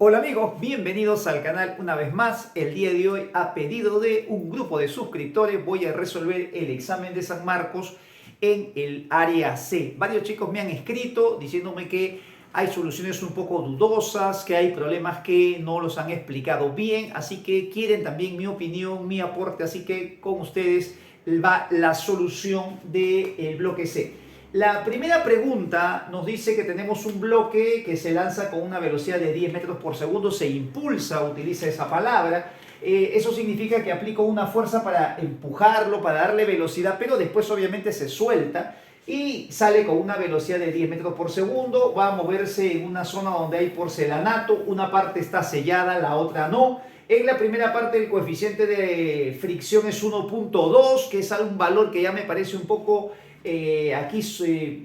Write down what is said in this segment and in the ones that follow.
Hola amigos, bienvenidos al canal una vez más. El día de hoy, a pedido de un grupo de suscriptores, voy a resolver el examen de San Marcos en el área C. Varios chicos me han escrito diciéndome que hay soluciones un poco dudosas, que hay problemas que no los han explicado bien, así que quieren también mi opinión, mi aporte, así que con ustedes va la solución del bloque C. La primera pregunta nos dice que tenemos un bloque que se lanza con una velocidad de 10 metros por segundo, se impulsa, utiliza esa palabra. Eso significa que aplico una fuerza para empujarlo, para darle velocidad, pero después obviamente se suelta y sale con una velocidad de 10 metros por segundo, va a moverse en una zona donde hay porcelanato, una parte está sellada, la otra no. En la primera parte el coeficiente de fricción es 1.2, que es un valor que ya me parece un poco aquí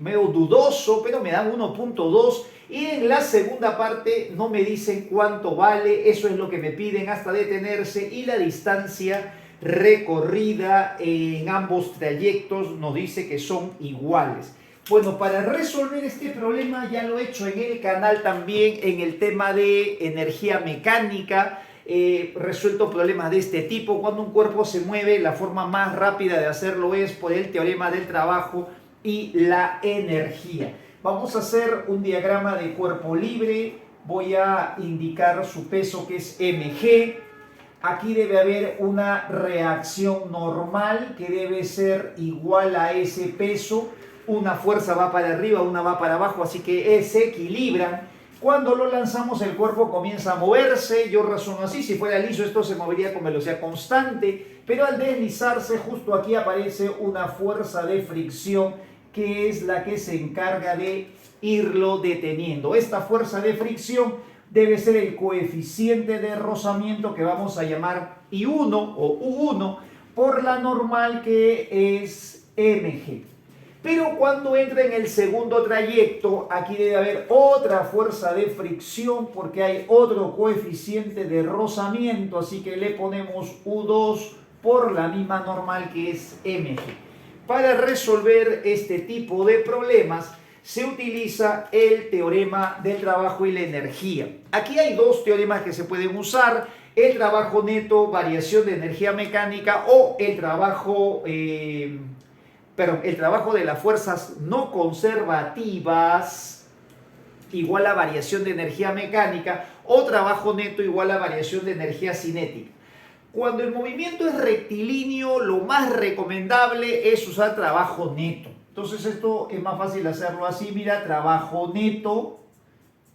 medio dudoso, pero me dan 1.2. Y en la segunda parte no me dicen cuánto vale, eso es lo que me piden hasta detenerse, y la distancia recorrida en ambos trayectos nos dice que son iguales. Bueno, para resolver este problema ya lo he hecho en el canal también en el tema de energía mecánica. Resuelto problemas de este tipo. Cuando un cuerpo se mueve, la forma más rápida de hacerlo es por el teorema del trabajo y la energía. Vamos a hacer un diagrama de cuerpo libre. Voy a indicar su peso, que es mg. Aquí debe haber una reacción normal que debe ser igual a ese peso. Una fuerza va para arriba, una va para abajo, así que se equilibran. Cuando lo lanzamos, el cuerpo comienza a moverse. Yo razono así: si fuera liso esto se movería con velocidad constante, pero al deslizarse justo aquí aparece una fuerza de fricción que es la que se encarga de irlo deteniendo. Esta fuerza de fricción debe ser el coeficiente de rozamiento, que vamos a llamar I1 o U1, por la normal, que es mg. Pero cuando entra en el segundo trayecto, aquí debe haber otra fuerza de fricción porque hay otro coeficiente de rozamiento, así que le ponemos U2 por la misma normal, que es mg. Para resolver este tipo de problemas se utiliza el teorema del trabajo y la energía. Aquí hay dos teoremas que se pueden usar: el trabajo neto, variación de energía mecánica, o el trabajo de las fuerzas no conservativas igual a variación de energía mecánica, o trabajo neto igual a variación de energía cinética. Cuando el movimiento es rectilíneo, lo más recomendable es usar trabajo neto. Entonces esto es más fácil hacerlo así. Mira, trabajo neto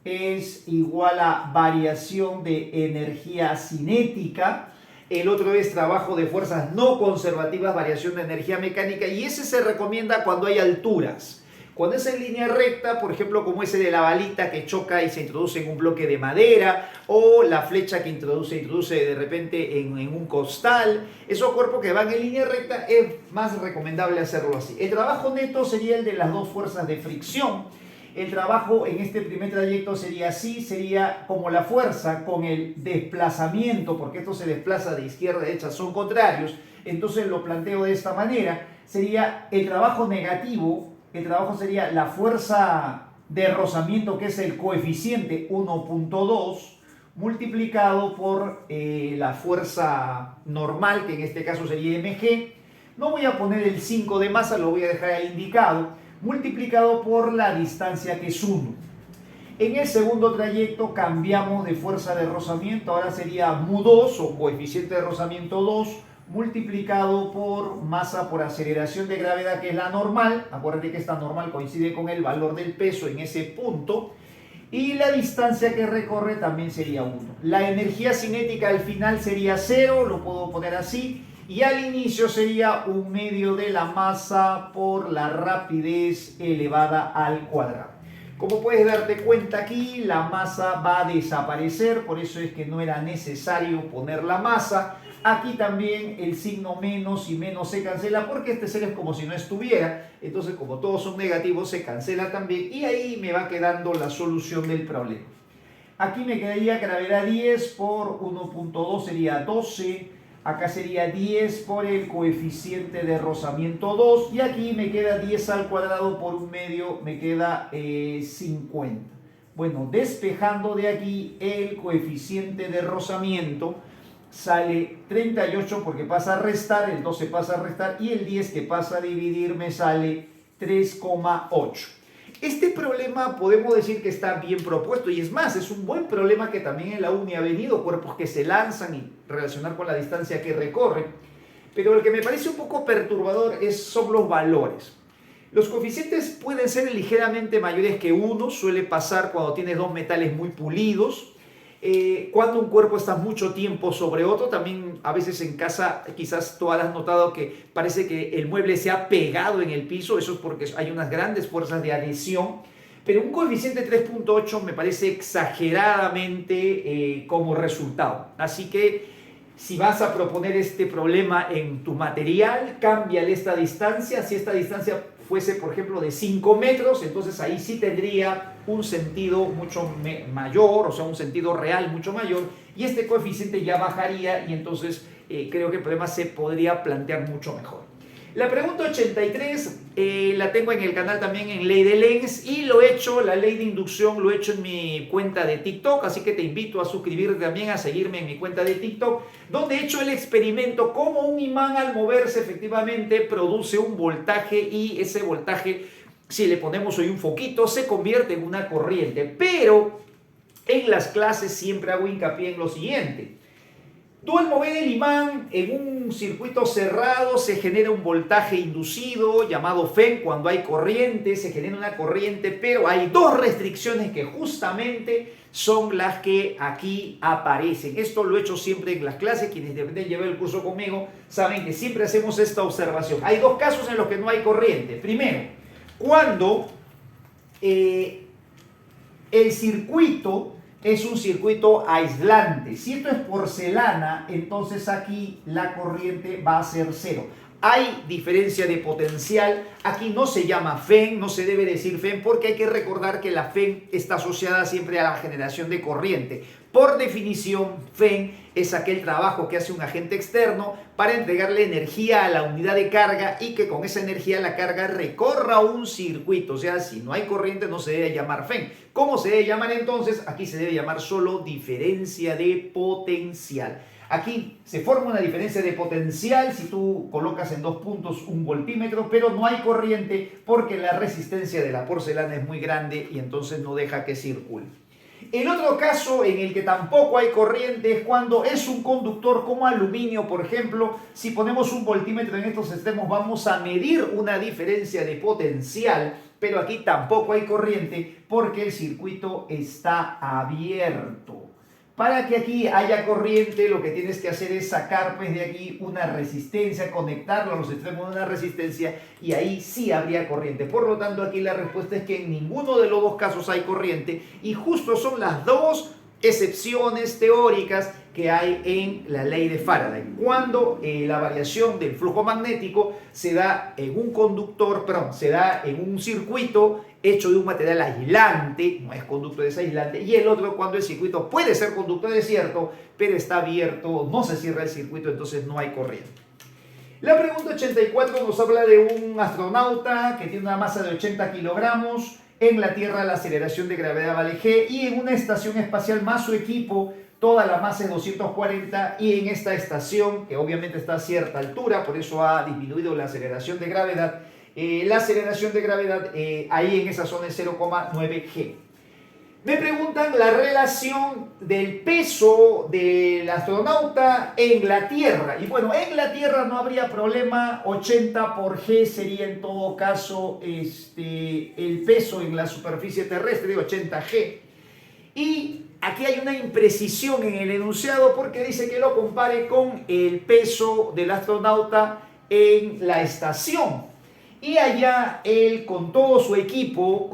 es igual a variación de energía cinética. El otro es trabajo de fuerzas no conservativas, variación de energía mecánica, y ese se recomienda cuando hay alturas. Cuando es en línea recta, por ejemplo, como ese de la balita que choca y se introduce en un bloque de madera, o la flecha que introduce de repente en un costal, esos cuerpos que van en línea recta, es más recomendable hacerlo así. El trabajo neto sería el de las dos fuerzas de fricción. El trabajo en este primer trayecto sería así: sería como la fuerza con el desplazamiento, porque esto se desplaza de izquierda a derecha, son contrarios. Entonces lo planteo de esta manera: sería el trabajo negativo. El trabajo sería la fuerza de rozamiento, que es el coeficiente 1.2, multiplicado por la fuerza normal, que en este caso sería mg. No voy a poner el 5 de masa, lo voy a dejar ahí indicado, multiplicado por la distancia, que es 1. En el segundo trayecto cambiamos de fuerza de rozamiento, ahora sería mu2 o coeficiente de rozamiento 2, multiplicado por masa por aceleración de gravedad, que es la normal. Acuérdate que esta normal coincide con el valor del peso en ese punto. Y la distancia que recorre también sería 1. La energía cinética al final sería 0, lo puedo poner así. Y al inicio sería 1/2 de la masa por la rapidez elevada al cuadrado. Como puedes darte cuenta, aquí la masa va a desaparecer, por eso es que no era necesario poner la masa. Aquí también el signo menos y menos se cancela, porque este cero es como si no estuviera. Entonces, como todos son negativos, se cancela también, y ahí me va quedando la solución del problema. Aquí me quedaría gravedad 10 por 1.2 sería 12. Acá sería 10 por el coeficiente de rozamiento 2. Y aquí me queda 10 al cuadrado por 1/2, me queda 50. Bueno, despejando de aquí el coeficiente de rozamiento, sale 38 porque pasa a restar, el 12 pasa a restar y el 10 que pasa a dividir me sale 3,8. Este problema podemos decir que está bien propuesto y es más, es un buen problema que también en la uni ha venido, cuerpos que se lanzan y relacionar con la distancia que recorren. Pero lo que me parece un poco perturbador son los valores. Los coeficientes pueden ser ligeramente mayores que 1, suele pasar cuando tienes dos metales muy pulidos. Cuando un cuerpo está mucho tiempo sobre otro, también a veces en casa quizás tú has notado que parece que el mueble se ha pegado en el piso, eso es porque hay unas grandes fuerzas de adhesión, pero un coeficiente 3,8 me parece exageradamente como resultado. Así que si vas a proponer este problema en tu material, cámbiale esta distancia. Si esta distancia fuese, por ejemplo, de 5 metros, entonces ahí sí tendría un sentido mucho mayor, o sea, un sentido real mucho mayor, y este coeficiente ya bajaría y entonces creo que el problema se podría plantear mucho mejor. La pregunta 83 la tengo en el canal también en Ley de Lenz y lo he hecho, la ley de inducción lo he hecho en mi cuenta de TikTok, así que te invito a suscribirte también, a seguirme en mi cuenta de TikTok, donde he hecho el experimento cómo un imán al moverse efectivamente produce un voltaje y ese voltaje, si le ponemos hoy un foquito, se convierte en una corriente. Pero en las clases siempre hago hincapié en lo siguiente. Tú al mover el imán en un circuito cerrado se genera un voltaje inducido llamado FEN. Cuando hay corriente se genera una corriente, pero hay dos restricciones que justamente son las que aquí aparecen. Esto lo he hecho siempre en las clases. Quienes deben llevar el curso conmigo saben que siempre hacemos esta observación. Hay dos casos en los que no hay corriente. Primero, cuando el circuito es un circuito aislante. Si esto es porcelana, entonces aquí la corriente va a ser cero. Hay diferencia de potencial. Aquí no se llama FEN, no se debe decir FEN porque hay que recordar que la FEN está asociada siempre a la generación de corriente. Por definición, FEN es aquel trabajo que hace un agente externo para entregarle energía a la unidad de carga y que con esa energía la carga recorra un circuito. O sea, si no hay corriente no se debe llamar FEN. ¿Cómo se debe llamar entonces? Aquí se debe llamar solo diferencia de potencial. Aquí se forma una diferencia de potencial si tú colocas en dos puntos un voltímetro, pero no hay corriente porque la resistencia de la porcelana es muy grande y entonces no deja que circule. El otro caso en el que tampoco hay corriente es cuando es un conductor como aluminio, por ejemplo. Si ponemos un voltímetro en estos extremos vamos a medir una diferencia de potencial, pero aquí tampoco hay corriente porque el circuito está abierto. Para que aquí haya corriente, lo que tienes que hacer es sacar pues, de aquí una resistencia, conectarlo a los extremos de una resistencia y ahí sí habría corriente. Por lo tanto, aquí la respuesta es que en ninguno de los dos casos hay corriente y justo son las dos excepciones teóricas que hay en la ley de Faraday. Cuando la variación del flujo magnético se da en un conductor, perdón, se da en un circuito hecho de un material aislante, no es conductor, es aislante, y el otro cuando el circuito puede ser conductor, es cierto, pero está abierto, no se cierra el circuito, entonces no hay corriente. La pregunta 84 nos habla de un astronauta que tiene una masa de 80 kilogramos, en la Tierra la aceleración de gravedad vale g, y en una estación espacial más su equipo, toda la masa es 240, y en esta estación, que obviamente está a cierta altura, por eso ha disminuido la aceleración de gravedad, ahí en esa zona es 0,9 g. Me preguntan la relación del peso del astronauta en la Tierra. Y bueno, en la Tierra no habría problema, 80 por g sería en todo caso el peso en la superficie terrestre, 80g. Y aquí hay una imprecisión en el enunciado porque dice que lo compare con el peso del astronauta en la estación. Y allá él con todo su equipo,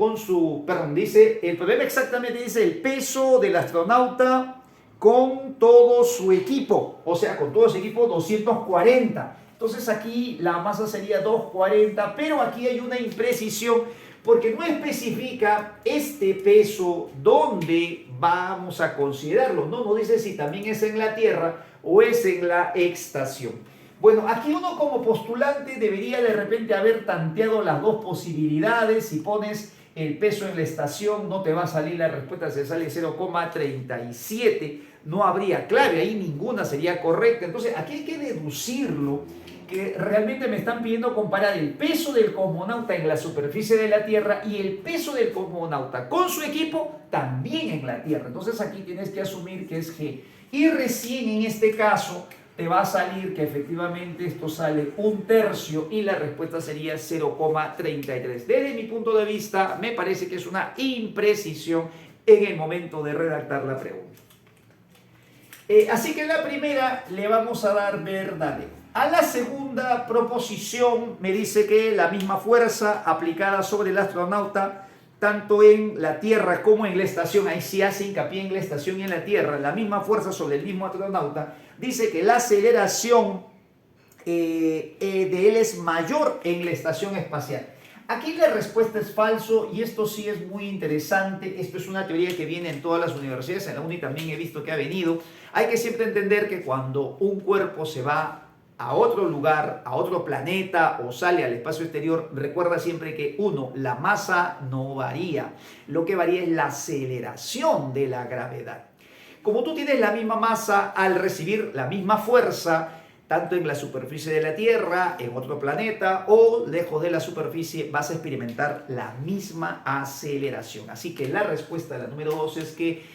dice, el problema exactamente dice el peso del astronauta con todo su equipo, o sea, con todo su equipo 240. Entonces aquí la masa sería 240, pero aquí hay una imprecisión porque no especifica este peso dónde vamos a considerarlo, no dice si también es en la Tierra o es en la estación. Bueno, aquí uno como postulante debería de repente haber tanteado las dos posibilidades. Si pones el peso en la estación, no te va a salir la respuesta, se sale 0,37, no habría clave, ahí ninguna sería correcta. Entonces aquí hay que deducirlo, que realmente me están pidiendo comparar el peso del cosmonauta en la superficie de la Tierra y el peso del cosmonauta con su equipo también en la Tierra. Entonces aquí tienes que asumir que es G. Y recién en este caso te va a salir que efectivamente esto sale 1/3 y la respuesta sería 0,33. Desde mi punto de vista, me parece que es una imprecisión en el momento de redactar la pregunta. Así que en la primera le vamos a dar verdadero. A la segunda proposición me dice que la misma fuerza aplicada sobre el astronauta, tanto en la Tierra como en la estación, ahí sí hace hincapié en la estación y en la Tierra, la misma fuerza sobre el mismo astronauta, dice que la aceleración de él es mayor en la estación espacial. Aquí la respuesta es falso y esto sí es muy interesante. Esto es una teoría que viene en todas las universidades, en la UNI también he visto que ha venido. Hay que siempre entender que cuando un cuerpo se va a otro lugar, a otro planeta o sale al espacio exterior, recuerda siempre que uno, la masa no varía. Lo que varía es la aceleración de la gravedad. Como tú tienes la misma masa, al recibir la misma fuerza, tanto en la superficie de la Tierra, en otro planeta o lejos de la superficie, vas a experimentar la misma aceleración. Así que la respuesta, la número 2, es que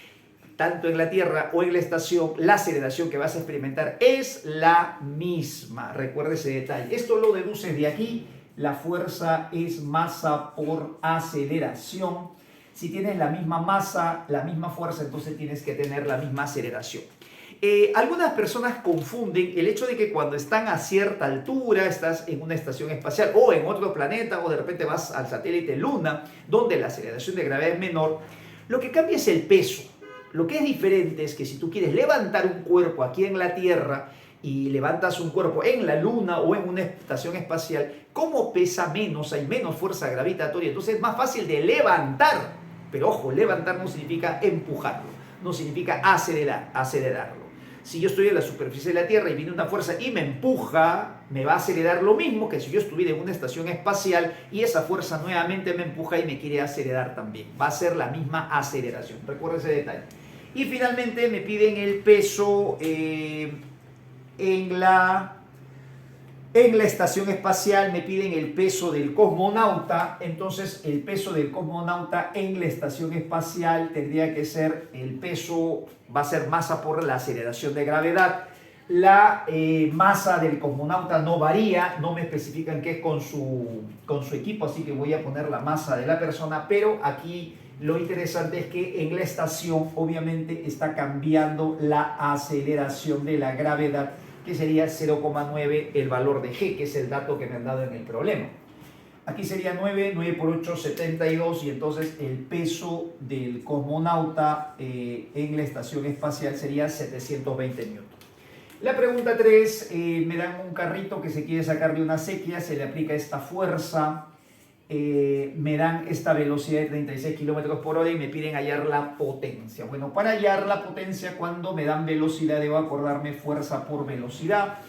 tanto en la Tierra o en la estación, la aceleración que vas a experimentar es la misma. Recuerda ese detalle. Esto lo deduces de aquí. La fuerza es masa por aceleración. Si tienes la misma masa, la misma fuerza, entonces tienes que tener la misma aceleración. Algunas personas confunden el hecho de que cuando están a cierta altura, estás en una estación espacial o en otro planeta o de repente vas al satélite Luna, donde la aceleración de gravedad es menor, lo que cambia es el peso. Lo que es diferente es que si tú quieres levantar un cuerpo aquí en la Tierra y levantas un cuerpo en la Luna o en una estación espacial, como pesa menos, hay menos fuerza gravitatoria, entonces es más fácil de levantar. Pero ojo, levantar no significa empujarlo, no significa acelerarlo. Si yo estoy en la superficie de la Tierra y viene una fuerza y me empuja, me va a acelerar lo mismo que si yo estuviera en una estación espacial y esa fuerza nuevamente me empuja y me quiere acelerar también. Va a ser la misma aceleración. Recuerda ese detalle. Y finalmente me piden el peso en la estación espacial, me piden el peso del cosmonauta. Entonces el peso del cosmonauta en la estación espacial tendría que ser, el peso va a ser masa por la aceleración de gravedad. La masa del cosmonauta no varía, no me especifican qué es con su equipo, así que voy a poner la masa de la persona, pero aquí lo interesante es que en la estación obviamente está cambiando la aceleración de la gravedad, que sería 0,9 el valor de G, que es el dato que me han dado en el problema. Aquí sería 9 por 8, 72, y entonces el peso del cosmonauta en la estación espacial sería 720 newtons. La pregunta 3, me dan un carrito que se quiere sacar de una sequía, se le aplica esta fuerza, me dan esta velocidad de 36 km por hora y me piden hallar la potencia. Bueno, para hallar la potencia, cuando me dan velocidad, debo acordarme fuerza por velocidad.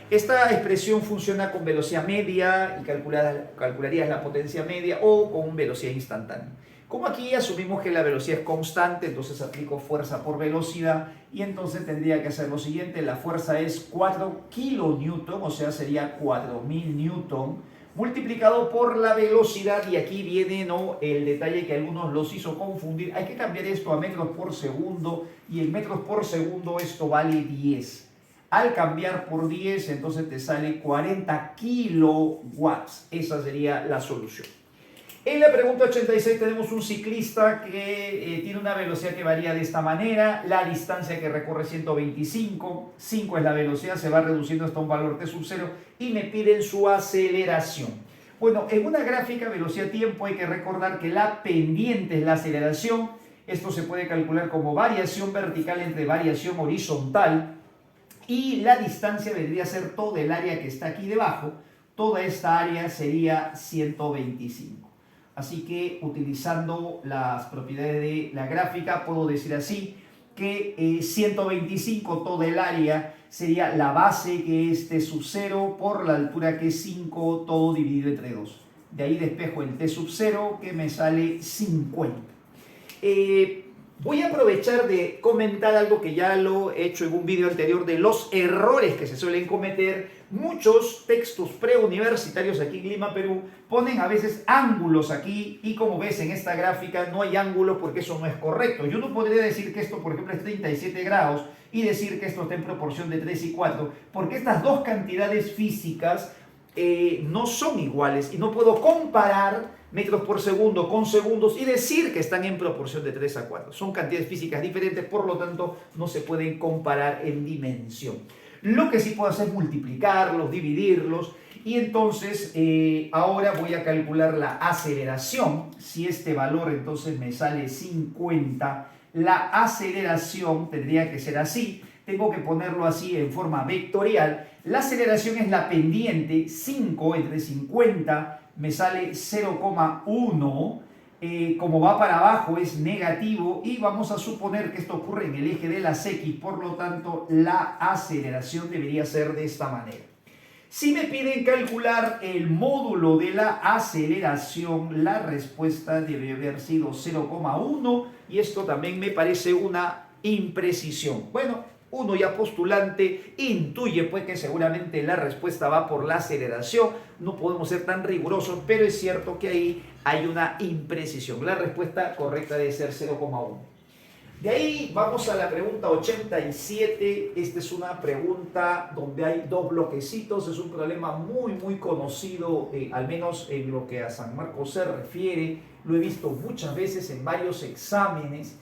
Esta expresión funciona con velocidad media y calcularías la potencia media o con velocidad instantánea. Como aquí asumimos que la velocidad es constante, entonces aplico fuerza por velocidad y entonces tendría que hacer lo siguiente. La fuerza es 4 kilonewton, o sea, sería 4000 newton, multiplicado por la velocidad, y aquí viene el detalle que a algunos los hizo confundir. Hay que cambiar esto a metros por segundo y en metros por segundo esto vale 10. Al cambiar por 10, entonces te sale 40 kilowatts. Esa sería la solución. En la pregunta 86 tenemos un ciclista que tiene una velocidad que varía de esta manera. La distancia que recorre 125, 5 es la velocidad, se va reduciendo hasta un valor t sub 0 y me piden su aceleración. Bueno, en una gráfica velocidad-tiempo hay que recordar que la pendiente es la aceleración. Esto se puede calcular como variación vertical entre variación horizontal, y la distancia vendría a ser todo el área que está aquí debajo. Toda esta área sería 125. Así que utilizando las propiedades de la gráfica puedo decir así que 125, todo el área, sería la base, que es t sub 0, por la altura, que es 5, todo dividido entre 2. De ahí despejo el T sub 0 que me sale 50. Voy a aprovechar de comentar algo que ya lo he hecho en un video anterior de los errores que se suelen cometer. Muchos textos preuniversitarios aquí en Lima, Perú, ponen a veces ángulos aquí y como ves en esta gráfica no hay ángulo porque eso no es correcto. Yo no podría decir que esto, por ejemplo, es 37 grados y decir que esto está en proporción de 3 y 4 porque estas dos cantidades físicas no son iguales y no puedo comparar metros por segundo con segundos y decir que están en proporción de 3 a 4. Son cantidades físicas diferentes, por lo tanto no se pueden comparar en dimensión. Lo que sí puedo hacer es multiplicarlos, dividirlos y entonces ahora voy a calcular la aceleración. Si este valor entonces me sale 50, la aceleración tendría que ser así. Tengo que ponerlo así en forma vectorial. La aceleración es la pendiente, 5 entre 50 me sale 0,1, como va para abajo es negativo y vamos a suponer que esto ocurre en el eje de las X, por lo tanto la aceleración debería ser de esta manera. Si me piden calcular el módulo de la aceleración, la respuesta debe haber sido 0,1 y esto también me parece una imprecisión. Bueno, uno ya postulante intuye pues que seguramente la respuesta va por la aceleración. No podemos ser tan rigurosos, pero es cierto que ahí hay una imprecisión. La respuesta correcta debe ser 0,1. De ahí vamos a la pregunta 87. Esta es una pregunta donde hay dos bloquecitos. Es un problema muy conocido, al menos en lo que a San Marcos se refiere. Lo he visto muchas veces en varios exámenes.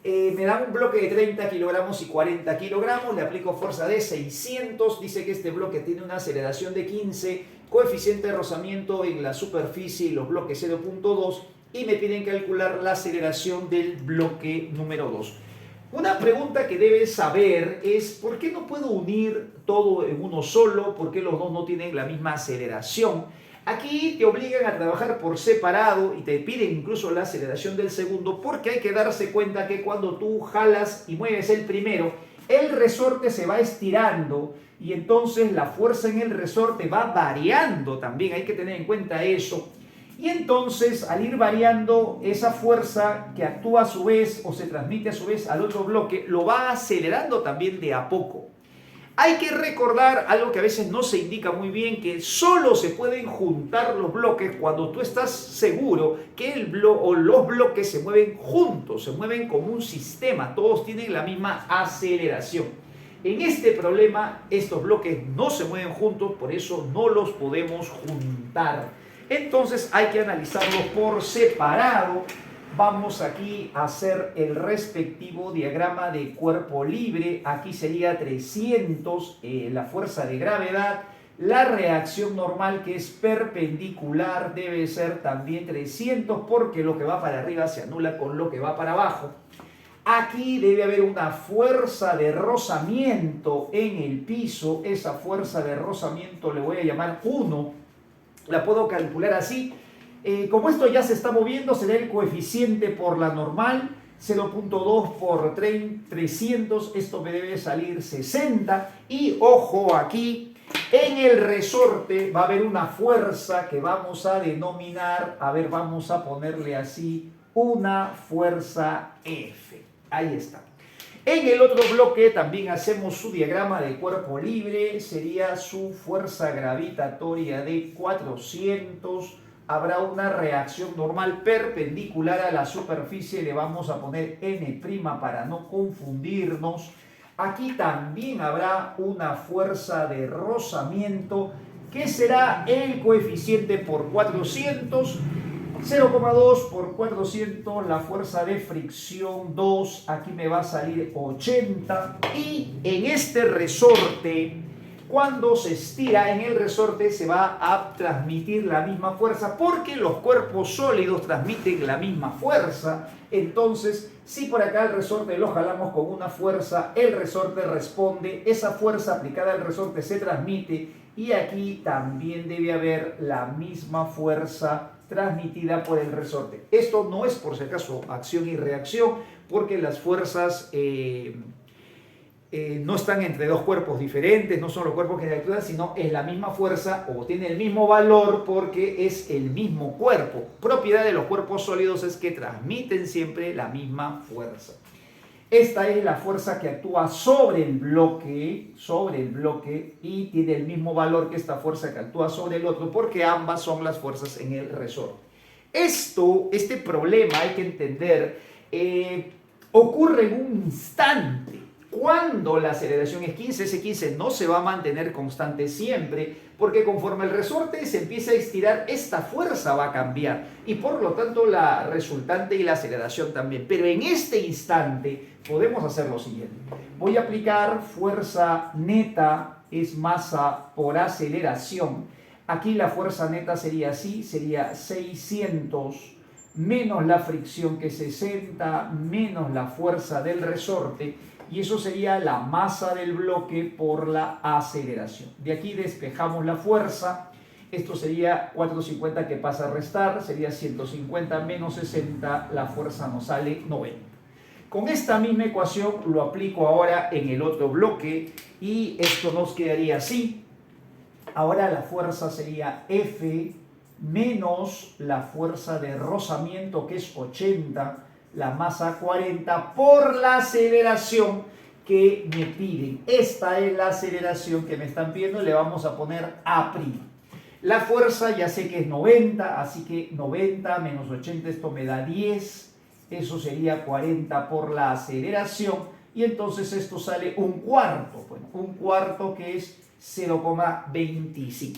Me dan un bloque de 30 kilogramos y 40 kilogramos, le aplico fuerza de 600, dice que este bloque tiene una aceleración de 15, coeficiente de rozamiento en la superficie y los bloques 0,2 y me piden calcular la aceleración del bloque número 2. Una pregunta que debes saber es ¿por qué no puedo unir todo en uno solo? ¿Por qué los dos no tienen la misma aceleración? Aquí te obligan a trabajar por separado y te piden incluso la aceleración del segundo porque hay que darse cuenta que cuando tú jalas y mueves el primero, el resorte se va estirando y entonces la fuerza en el resorte va variando también, hay que tener en cuenta eso. Y entonces al ir variando esa fuerza que actúa a su vez o se transmite a su vez al otro bloque, lo va acelerando también de a poco. Hay que recordar algo que a veces no se indica muy bien, que solo se pueden juntar los bloques cuando tú estás seguro que los bloques se mueven juntos, se mueven como un sistema, todos tienen la misma aceleración. En este problema estos bloques no se mueven juntos, por eso no los podemos juntar. Entonces hay que analizarlos por separado. Vamos aquí a hacer el respectivo diagrama de cuerpo libre. Aquí sería 300 la fuerza de gravedad. La reacción normal, que es perpendicular, debe ser también 300 porque lo que va para arriba se anula con lo que va para abajo. Aquí debe haber una fuerza de rozamiento en el piso. Esa fuerza de rozamiento le voy a llamar 1. La puedo calcular así. Como esto ya se está moviendo, será el coeficiente por la normal, 0,2 por 300, esto me debe salir 60. Y ojo aquí, en el resorte va a haber una fuerza que vamos a denominar, vamos a ponerle así, una fuerza F. Ahí está. En el otro bloque también hacemos su diagrama de cuerpo libre, sería su fuerza gravitatoria de 400. Habrá una reacción normal perpendicular a la superficie, le vamos a poner N' para no confundirnos. Aquí también habrá una fuerza de rozamiento que será el coeficiente por 400, 0,2 por 400, la fuerza de fricción 2, aquí me va a salir 80 y en este resorte, cuando se estira en el resorte se va a transmitir la misma fuerza porque los cuerpos sólidos transmiten la misma fuerza. Entonces, si por acá el resorte lo jalamos con una fuerza, el resorte responde, esa fuerza aplicada al resorte se transmite y aquí también debe haber la misma fuerza transmitida por el resorte. Esto no es por si acaso acción y reacción porque las fuerzas no están entre dos cuerpos diferentes, no son los cuerpos que interactúan, sino es la misma fuerza o tiene el mismo valor porque es el mismo cuerpo. Propiedad de los cuerpos sólidos es que transmiten siempre la misma fuerza. Esta es la fuerza que actúa sobre el bloque y tiene el mismo valor que esta fuerza que actúa sobre el otro porque ambas son las fuerzas en el resorte. Este problema hay que entender, ocurre en un instante. Cuando la aceleración es 15, ese 15 no se va a mantener constante siempre, porque conforme el resorte se empieza a estirar, esta fuerza va a cambiar y por lo tanto la resultante y la aceleración también. Pero en este instante podemos hacer lo siguiente. Voy a aplicar fuerza neta, es masa por aceleración. Aquí la fuerza neta sería así, sería 600 menos la fricción que es 60, menos la fuerza del resorte, y eso sería la masa del bloque por la aceleración. De aquí despejamos la fuerza, esto sería 450 que pasa a restar, sería 150 menos 60, la fuerza nos sale 90. Con esta misma ecuación lo aplico ahora en el otro bloque y esto nos quedaría así. Ahora la fuerza sería F menos la fuerza de rozamiento que es 80, la masa 40 por la aceleración que me piden. Esta es la aceleración que me están pidiendo, le vamos a poner A'. La fuerza ya sé que es 90, así que 90 menos 80, esto me da 10, eso sería 40 por la aceleración, y entonces esto sale un cuarto, bueno, un cuarto que es 0,25.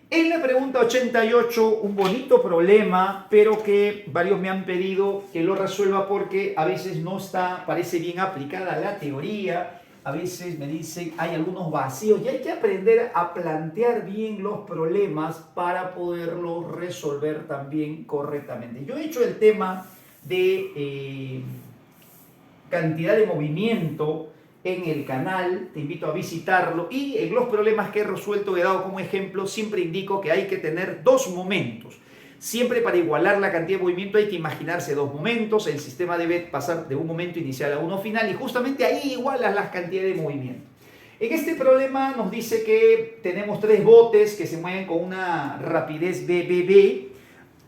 En la pregunta 88, un bonito problema, pero que varios me han pedido que lo resuelva porque a veces no está, parece bien aplicada la teoría, a veces me dicen hay algunos vacíos y hay que aprender a plantear bien los problemas para poderlos resolver también correctamente. Yo he hecho el tema de cantidad de movimiento en el canal, te invito a visitarlo, y en los problemas que he resuelto he dado como ejemplo, siempre indico que hay que tener dos momentos. Siempre para igualar la cantidad de movimiento hay que imaginarse dos momentos, el sistema debe pasar de un momento inicial a uno final y justamente ahí igualas las cantidades de movimiento. En este problema nos dice que tenemos tres botes que se mueven con una rapidez BBB.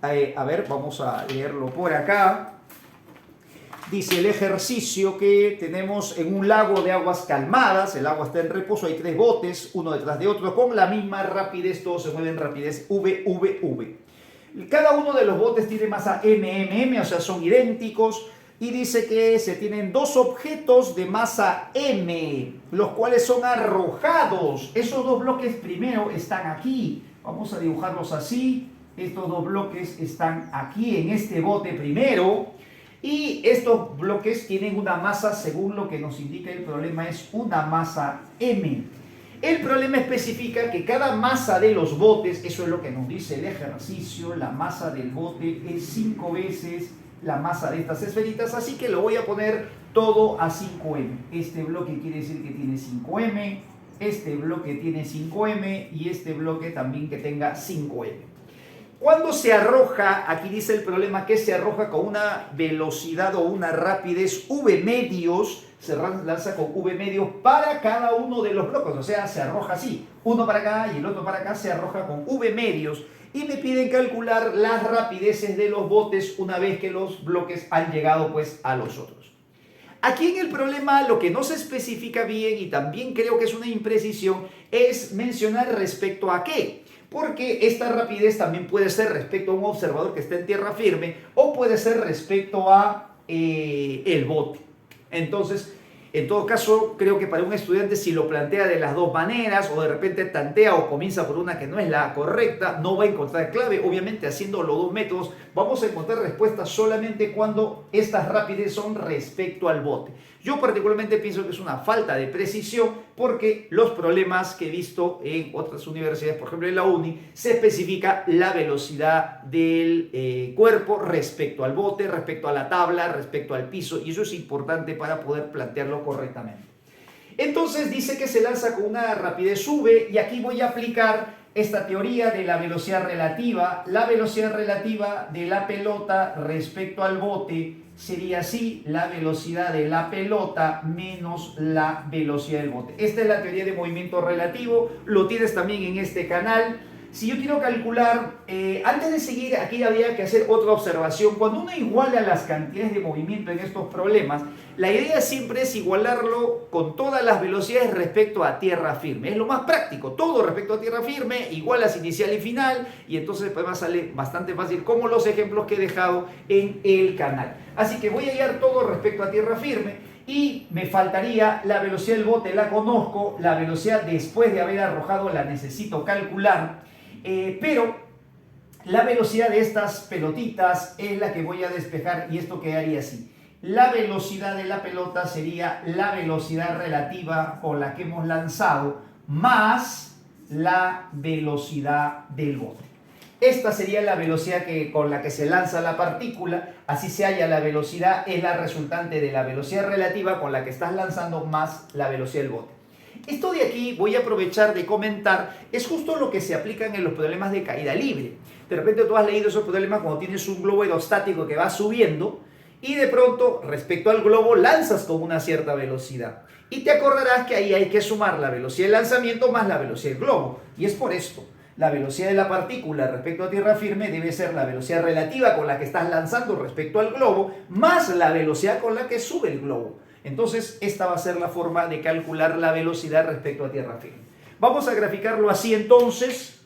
A ver, vamos a leerlo por acá. Dice el ejercicio que tenemos en un lago de aguas calmadas, el agua está en reposo, hay tres botes, uno detrás de otro, con la misma rapidez, todos se mueven en rapidez V. Cada uno de los botes tiene masa M, o sea, son idénticos, y dice que se tienen dos objetos de masa M, los cuales son arrojados. Esos dos bloques primero están aquí, vamos a dibujarlos así, estos dos bloques están aquí en este bote primero, y estos bloques tienen una masa, según lo que nos indica el problema, es una masa M. El problema especifica que cada masa de los botes, eso es lo que nos dice el ejercicio, la masa del bote es 5 veces la masa de estas esferitas, así que lo voy a poner todo a 5M. Este bloque quiere decir que tiene 5M, este bloque tiene 5M y este bloque también que tenga 5M. Cuando se arroja, aquí dice el problema que se arroja con una velocidad o una rapidez V medios, se lanza con V medios para cada uno de los bloques, o sea, se arroja así, uno para acá y el otro para acá, se arroja con V medios, y me piden calcular las rapideces de los botes una vez que los bloques han llegado pues a los otros. Aquí en el problema lo que no se especifica bien, y también creo que es una imprecisión, es mencionar respecto a qué. Porque esta rapidez también puede ser respecto a un observador que está en tierra firme o puede ser respecto a el bote. Entonces, en todo caso, creo que para un estudiante, si lo plantea de las dos maneras o de repente tantea o comienza por una que no es la correcta, no va a encontrar clave. Obviamente, haciendo los dos métodos, vamos a encontrar respuestas solamente cuando estas rapideces son respecto al bote. Yo particularmente pienso que es una falta de precisión porque los problemas que he visto en otras universidades, por ejemplo en la UNI, se especifica la velocidad del cuerpo respecto al bote, respecto a la tabla, respecto al piso, y eso es importante para poder plantearlo correctamente. Entonces dice que se lanza con una rapidez V y aquí voy a aplicar esta teoría de la velocidad relativa de la pelota respecto al bote sería así: la velocidad de la pelota menos la velocidad del bote. Esta es la teoría de movimiento relativo, lo tienes también en este canal. Si yo quiero calcular, antes de seguir, aquí habría que hacer otra observación. Cuando uno iguala las cantidades de movimiento en estos problemas, la idea siempre es igualarlo con todas las velocidades respecto a tierra firme. Es lo más práctico, todo respecto a tierra firme, igualas inicial y final, y entonces pues sale bastante fácil, como los ejemplos que he dejado en el canal. Así que voy a hallar todo respecto a tierra firme. Y me faltaría la velocidad del bote, la conozco, la velocidad después de haber arrojado la necesito calcular. Pero la velocidad de estas pelotitas es la que voy a despejar, y esto quedaría así: la velocidad de la pelota sería la velocidad relativa con la que hemos lanzado más la velocidad del bote. Esta sería la velocidad con la que se lanza la partícula. Así se halla la velocidad, es la resultante de la velocidad relativa con la que estás lanzando más la velocidad del bote. Esto de aquí voy a aprovechar de comentar, es justo lo que se aplican en los problemas de caída libre. De repente tú has leído esos problemas cuando tienes un globo aerostático que va subiendo y de pronto respecto al globo lanzas con una cierta velocidad. Y te acordarás que ahí hay que sumar la velocidad del lanzamiento más la velocidad del globo. Y es por esto: la velocidad de la partícula respecto a tierra firme debe ser la velocidad relativa con la que estás lanzando respecto al globo más la velocidad con la que sube el globo. Entonces, esta va a ser la forma de calcular la velocidad respecto a tierra firme. Vamos a graficarlo así entonces.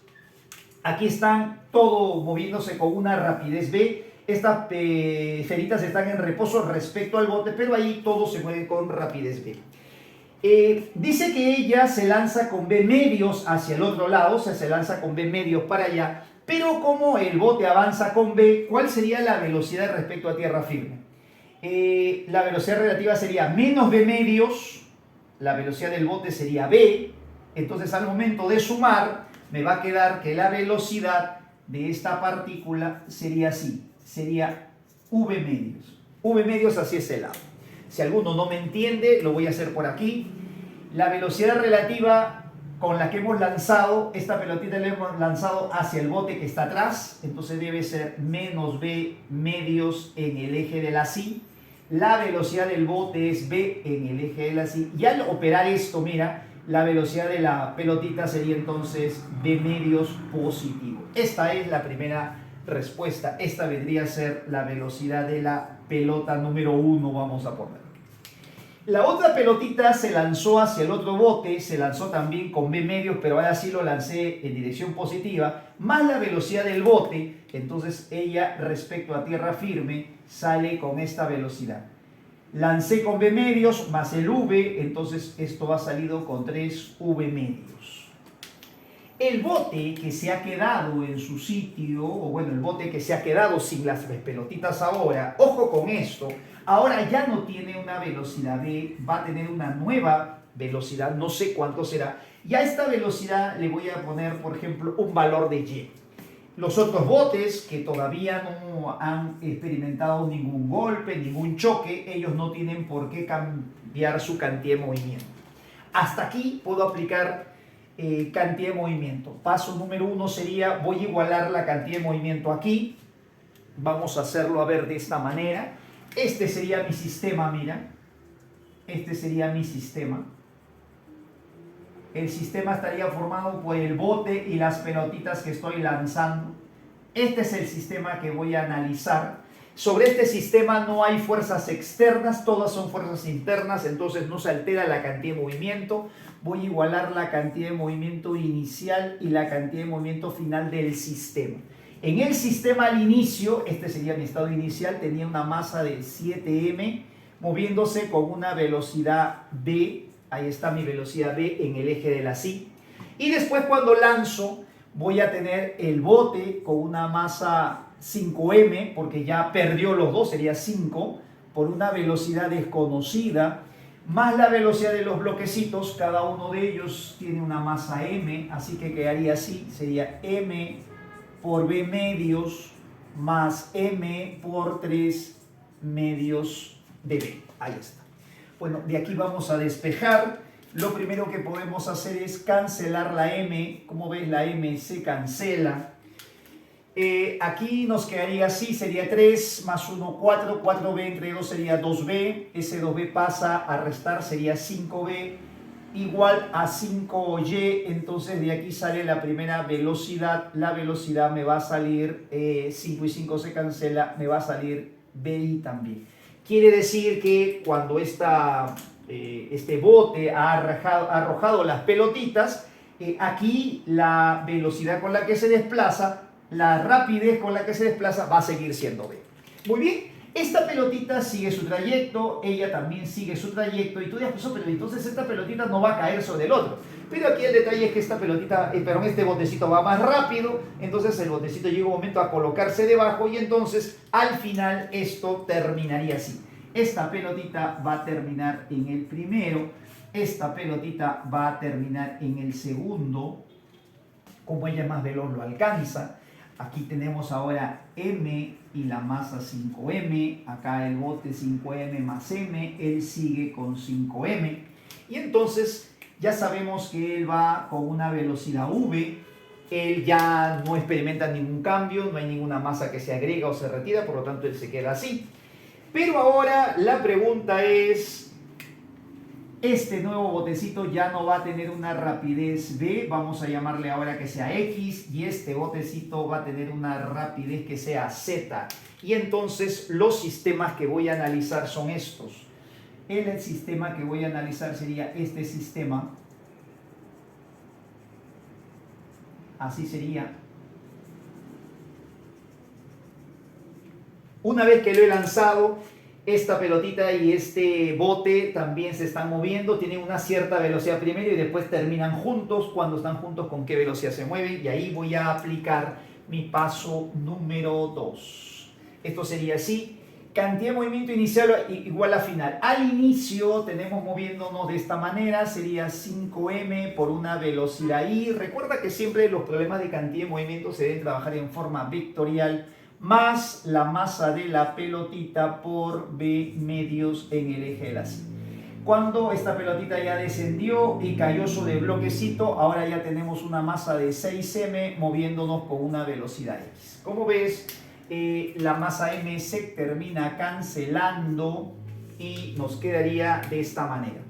Aquí están todo moviéndose con una rapidez v. Estas esferitas están en reposo respecto al bote, pero ahí todo se mueve con rapidez v. Dice que ella se lanza con v medios hacia el otro lado, o sea, se lanza con v medios para allá, pero como el bote avanza con v, ¿cuál sería la velocidad respecto a tierra firme? La velocidad relativa sería menos v medios, la velocidad del bote sería v, entonces al momento de sumar me va a quedar que la velocidad de esta partícula sería así, sería v medios. V medios hacia ese lado. Si alguno no me entiende, lo voy a hacer por aquí. La velocidad relativa con la que hemos lanzado, esta pelotita la hemos lanzado hacia el bote que está atrás, entonces debe ser menos v medios en el eje de la así. La velocidad del bote es v en el eje de la así. Y al operar esto, mira, la velocidad de la pelotita sería entonces v medios positivo. Esta es la primera respuesta. Esta vendría a ser la velocidad de la pelota número 1, vamos a poner. La otra pelotita se lanzó hacia el otro bote, se lanzó también con v medios, pero ahora sí lo lancé en dirección positiva, más la velocidad del bote, entonces ella respecto a tierra firme sale con esta velocidad. Lancé con v medios más el v, entonces esto ha salido con 3v medios. El bote que se ha quedado en su sitio, o bueno, el bote que se ha quedado sin las pelotitas ahora, ojo con esto, ahora ya no tiene una velocidad v, va a tener una nueva velocidad, no sé cuánto será, y a esta velocidad le voy a poner, por ejemplo, un valor de y. Los otros botes que todavía no han experimentado ningún golpe, ningún choque, ellos no tienen por qué cambiar su cantidad de movimiento. Hasta aquí puedo aplicar cantidad de movimiento. Paso número 1 sería, voy a igualar la cantidad de movimiento aquí. Vamos a hacerlo a ver de esta manera. Este sería mi sistema, mira. Este sería mi sistema. El sistema estaría formado por el bote y las pelotitas que estoy lanzando. Este es el sistema que voy a analizar. Sobre este sistema no hay fuerzas externas, todas son fuerzas internas, entonces no se altera la cantidad de movimiento. Voy a igualar la cantidad de movimiento inicial y la cantidad de movimiento final del sistema. En el sistema al inicio, este sería mi estado inicial, tenía una masa de 7m moviéndose con una velocidad v. Ahí está mi velocidad v en el eje de la así. Y después cuando lanzo voy a tener el bote con una masa 5m, porque ya perdió los dos, sería 5, por una velocidad desconocida, más la velocidad de los bloquecitos, cada uno de ellos tiene una masa m, así que quedaría así, sería m por v medios más m por 3 medios de v. Ahí está. Bueno, de aquí vamos a despejar. Lo primero que podemos hacer es cancelar la m. Como ves, la m se cancela. Aquí nos quedaría así, sería 3 más 1, 4, 4b entre 2 sería 2b, ese 2b pasa a restar, sería 5b, igual a 5y, entonces de aquí sale la primera velocidad, la velocidad me va a salir, 5 y 5 se cancela, me va a salir bi también. Quiere decir que cuando este bote ha arrojado las pelotitas, aquí la velocidad con la que se desplaza, la rapidez con la que se desplaza va a seguir siendo v. Muy bien, esta pelotita sigue su trayecto, ella también sigue su trayecto, y tú dirás, pues, pero entonces esta pelotita no va a caer sobre el otro. Pero aquí el detalle es que esta pelotita, este botecito va más rápido, entonces el botecito llega un momento a colocarse debajo y entonces al final esto terminaría así. Esta pelotita va a terminar en el primero, esta pelotita va a terminar en el segundo, como ella más veloz lo alcanza. Aquí tenemos ahora m y la masa 5m, acá el bote 5m más m, él sigue con 5m. Y entonces ya sabemos que él va con una velocidad v, él ya no experimenta ningún cambio, no hay ninguna masa que se agrega o se retira, por lo tanto él se queda así. Pero ahora la pregunta es, este nuevo botecito ya no va a tener una rapidez v, vamos a llamarle ahora que sea x, y este botecito va a tener una rapidez que sea z. Y entonces los sistemas que voy a analizar son estos. El sistema que voy a analizar sería este sistema. Así sería. Una vez que lo he lanzado, esta pelotita y este bote también se están moviendo, tienen una cierta velocidad primero y después terminan juntos. Cuando están juntos, ¿con qué velocidad se mueven? Y ahí voy a aplicar mi paso número 2. Esto sería así. Cantidad de movimiento inicial igual a final. Al inicio tenemos moviéndonos de esta manera, sería 5m por una velocidad i. Recuerda que siempre los problemas de cantidad de movimiento se deben trabajar en forma vectorial, más la masa de la pelotita por b medios en el eje de la C. Cuando esta pelotita ya descendió y cayó sobre el bloquecito, ahora ya tenemos una masa de 6m moviéndonos con una velocidad x. Como ves, la masa m se termina cancelando y nos quedaría de esta manera.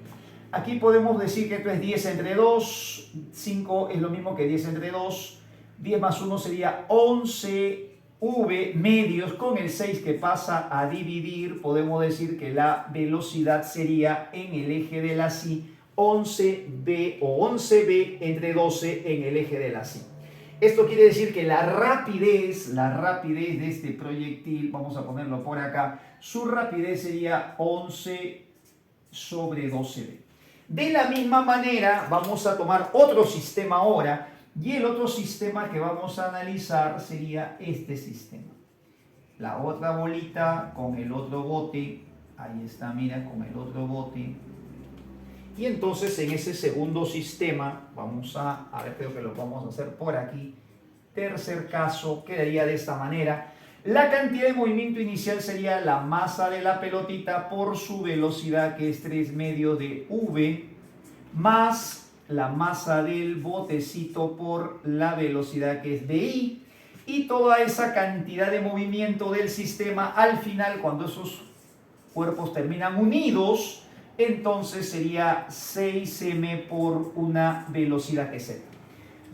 Aquí podemos decir que esto es 10 entre 2, 5 es lo mismo que 10 entre 2, 10 más 1 sería 11 v medios, con el 6 que pasa a dividir, podemos decir que la velocidad sería en el eje de la C 11v o 11v entre 12 en el eje de la C. Esto quiere decir que la rapidez de este proyectil, vamos a ponerlo por acá, su rapidez sería 11 sobre 12v. De la misma manera vamos a tomar otro sistema ahora, y el otro sistema que vamos a analizar sería este sistema. La otra bolita con el otro bote, ahí está, mira, con el otro bote. Y entonces en ese segundo sistema, vamos a ver, creo que lo vamos a hacer por aquí. Tercer caso, quedaría de esta manera. La cantidad de movimiento inicial sería la masa de la pelotita por su velocidad, que es 3 medios de v, más la masa del botecito por la velocidad, que es di, y toda esa cantidad de movimiento del sistema al final, cuando esos cuerpos terminan unidos, entonces sería 6m por una velocidad que z.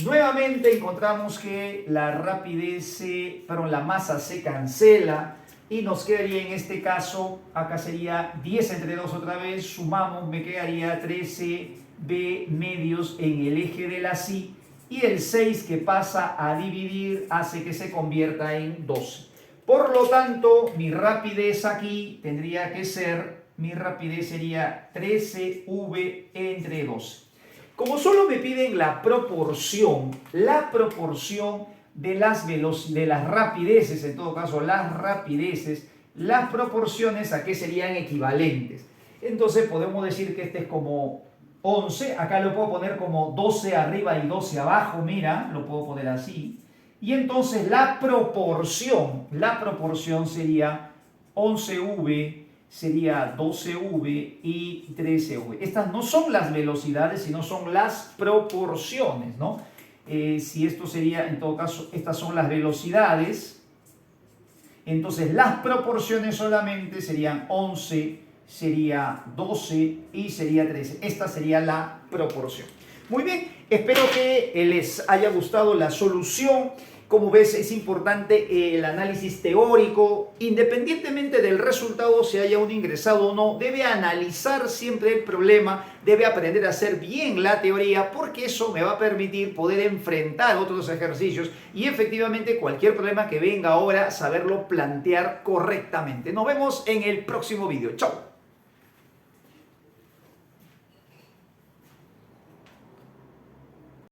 Nuevamente encontramos que la rapidez, la masa se cancela y nos quedaría en este caso, acá sería 10 entre 2 otra vez, sumamos, me quedaría 13b medios en el eje de la C, y el 6 que pasa a dividir hace que se convierta en 12. Por lo tanto, mi rapidez aquí tendría que ser, mi rapidez sería 13v entre 12. Como solo me piden la proporción de las rapideces, en todo caso las rapideces, las proporciones a qué serían equivalentes. Entonces podemos decir que este es como 11, acá lo puedo poner como 12 arriba y 12 abajo, mira, lo puedo poner así. Y entonces la proporción sería 11v, sería 12v y 13v. Estas no son las velocidades, sino son las proporciones, ¿no? si esto sería, en todo caso, estas son las velocidades, entonces las proporciones solamente serían 11, sería 12 y sería 13. Esta sería la proporción. Muy bien, espero que les haya gustado la solución. Como ves, es importante el análisis teórico. Independientemente del resultado, si haya uno ingresado o no, debe analizar siempre el problema, debe aprender a hacer bien la teoría, porque eso me va a permitir poder enfrentar otros ejercicios y efectivamente cualquier problema que venga ahora, saberlo plantear correctamente. Nos vemos en el próximo video. Chao.